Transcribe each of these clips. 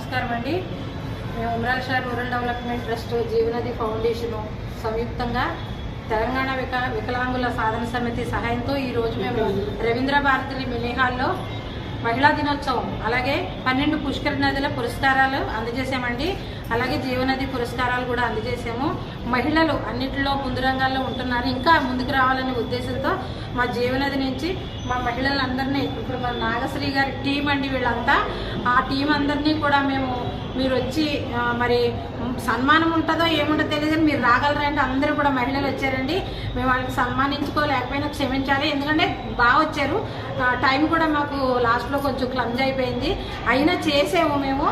నమస్కారం అండి. మేము Umral Shah rural development trust Jeevanadi foundation సంయుక్తంగా తెలంగాణ వికలాంగుల సాధన సమితి సహాయంతో ఈరోజు మేము రవీంద్ర భారతి మినీ హాల్లో మహిళా దినోత్సవం అలాగే 12 పుష్కర నదుల పురస్కారాలు అందజేసామండి. అలాగే జీవనది పురస్కారాలు కూడా అందజేసాము. మహిళలు అన్నింటిలో ముందు రంగాల్లో ఉంటున్నారు, ఇంకా ముందుకు రావాలనే ఉద్దేశంతో మా జీవనది నుంచి మా మహిళలందరినీ ఇప్పుడు మన నాగశ్రీ గారి టీం అండి, వీళ్ళంతా ఆ టీం అందరినీ కూడా మీరు వచ్చి మరి సన్మానం ఉంటుందో ఏముంటుందో తెలియదు, మీరు రాగలరంటే అందరూ కూడా మహిళలు వచ్చారండి. మేము వాళ్ళకి సన్మానించుకోలేకపోయినా క్షమించాలి, ఎందుకంటే బాగా వచ్చారు. టైం కూడా మాకు లాస్ట్లో కొంచెం క్లమ్జ్ అయిపోయింది, అయినా చేసాము మేము.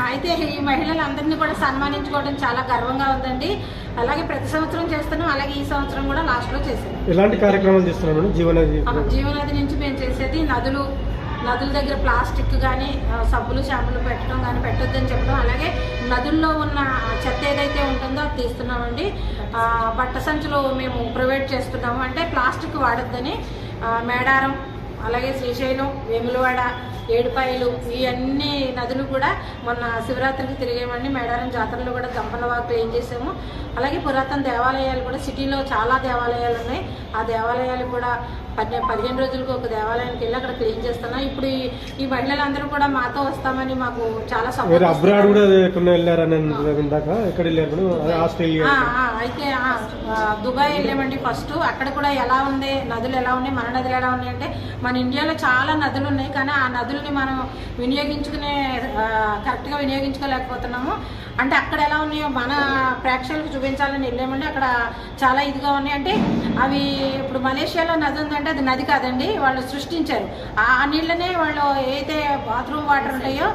అయితే ఈ మహిళలందరినీ కూడా సన్మానించుకోవడం చాలా గర్వంగా ఉందండి. అలాగే ప్రతి సంవత్సరం చేస్తున్నాం, అలాగే ఈ సంవత్సరం కూడా లాస్ట్లో చేసాం. ఎలాంటి కార్యక్రమాలు చేస్తున్నాం? జీవనది నుంచి మేము చేసేది నదుల దగ్గర ప్లాస్టిక్ కానీ సబ్బులు షాంపులు పెట్టడం కానీ పెట్టొద్దని చెప్పడం, అలాగే నదుల్లో ఉన్న చెత్త ఏదైతే ఉంటుందో అది తీస్తున్నామండి. బట్ట సంచులు మేము ప్రొవైడ్ చేస్తున్నాము, అంటే ప్లాస్టిక్ వాడొద్దని. మేడారం, అలాగే శ్రీశైలం, వేములవాడ, ఏడుపాయలు ఈ అన్ని నదులు కూడా మొన్న శివరాత్రికి తిరిగేమండి. మేడారం జాతరలో కూడా గంపలవాగు క్లీన్ చేసాము. అలాగే పురాతన దేవాలయాలు కూడా సిటీలో చాలా దేవాలయాలు ఉన్నాయి, ఆ దేవాలయాలు కూడా 15 రోజులకు ఒక దేవాలయానికి వెళ్ళి అక్కడ క్లీన్ చేస్తున్నాం. ఇప్పుడు ఈ మహిళలందరూ కూడా మాతో వస్తామని మాకు చాలా సపోర్ట్. అయితే దుబాయ్ వెళ్ళామండి ఫస్ట్. అక్కడ కూడా ఎలా ఉంది, నదులు ఎలా ఉన్నాయి, మన నదులు ఎలా ఉన్నాయి అంటే, మన ఇండియాలో చాలా నదులు ఉన్నాయి, కానీ ఆ నదుల్ని మనం కరెక్ట్గా వినియోగించుకోలేకపోతున్నాము. అంటే అక్కడ ఎలా ఉన్నాయో మన ప్రేక్షకులకు చూపించాలని వెళ్ళామండి. అక్కడ చాలా ఇదిగా ఉన్నాయి. అంటే అవి ఇప్పుడు మలేషియాలో నది ఉందంటే అది నది కాదండి, వాళ్ళు సృష్టించారు. ఆ నీళ్ళనే వాళ్ళు ఏదైతే బాత్రూమ్ వాటర్ ఉంటాయో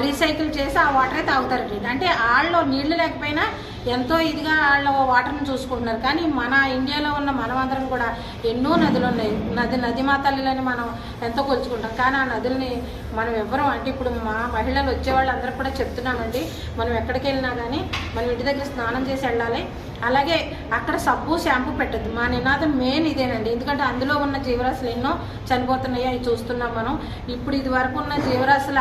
రీసైకిల్ చేసి ఆ వాటరే తాగుతారండి. అంటే వాళ్ళు నీళ్లు లేకపోయినా ఎంతో ఇదిగా వాళ్ళు వాటర్ని చూసుకుంటున్నారు. కానీ మన ఇండియాలో ఉన్న మనమందరం కూడా ఎన్నో నదులు ఉన్నాయి, నది మా తల్లిలని మనం ఎంతో కొలుచుకుంటాం. కానీ ఆ నదుల్ని మనం ఎవ్వరం, అంటే ఇప్పుడు మా మహిళలు వచ్చేవాళ్ళు అందరూ కూడా చెప్తున్నామండి, మనం ఎక్కడికి వెళ్ళినా కానీ మనం ఇంటి దగ్గర స్నానం చేసి వెళ్ళాలి. అలాగే అక్కడ సబ్బు షాంపూ పెట్టద్దు. మా నినాదం మెయిన్ ఇదేనండి, ఎందుకంటే అందులో ఉన్న జీవరాశులు ఎన్నో చనిపోతున్నాయి, అవి చూస్తున్నాం మనం. ఇప్పుడు ఇది వరకు ఉన్న జీవరాశులు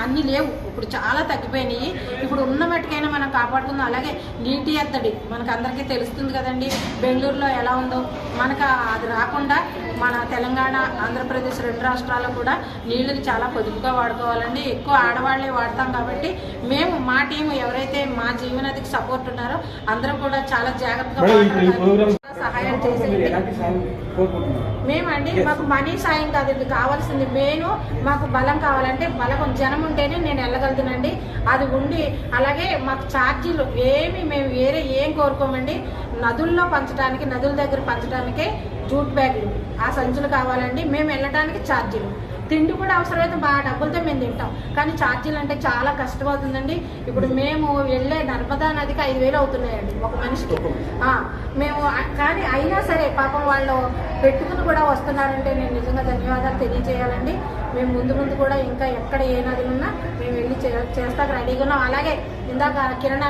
అన్నీ లేవు, ఇప్పుడు చాలా తగ్గిపోయినాయి. ఇప్పుడు ఉన్న మట్టుకైనా మనం కాపాడుకుందాం. అలాగే నీటి ఎద్దడి మనకు అందరికీ తెలుస్తుంది కదండి, బెంగళూరులో ఎలా ఉందో. మనకు అది రాకుండా మన తెలంగాణ, ఆంధ్రప్రదేశ్ 2 రాష్ట్రాల్లో కూడా నీళ్ళని చాలా పొదుపుగా వాడుకోవాలండి. ఎక్కువ ఆడవాళ్లే వాడతాం కాబట్టి మేము మా టీము ఎవరైతే మా జీవనదికి సపోర్ట్ ఉన్నారో అందరూ కూడా చాలా జాగ్రత్తగా సహాయం చేసేది. మేమండి మాకు మనీ సాయం కాదండి కావాల్సింది, మెయిన్ మాకు బలం కావాలంటే బలం జనం ఉంటేనే నేను వెళ్ళగలుగుతానండి. అది ఉండి అలాగే మాకు ఛార్జీలు మేము వేరే ఏం కోరుకోమండి. నదుల్లో పంచడానికి, నదుల దగ్గర పంచడానికే జూట్ బ్యాగులు, ఆ సంచులు కావాలండి. మేము వెళ్ళడానికి ఛార్జీలు, తిండి కూడా అవసరమైతే బాగా డబ్బులతో మేము తింటాం, కానీ ఛార్జీలు అంటే చాలా కష్టమవుతుందండి. ఇప్పుడు మేము వెళ్ళే నర్మదా నదికి 5,000 అవుతున్నాయండి ఒక మనిషికి. మేము కానీ అయినా సరే పాపం వాళ్ళు పెట్టుకుని కూడా వస్తున్నారంటే నేను నిజంగా ధన్యవాదాలు తెలియజేయాలండి. మేము ముందు కూడా ఇంకా ఎక్కడ ఏ నదులున్నా మేము వెళ్ళి చేస్తాక రెడీగా ఉన్నాం. అలాగే ఇందాక కిరణ్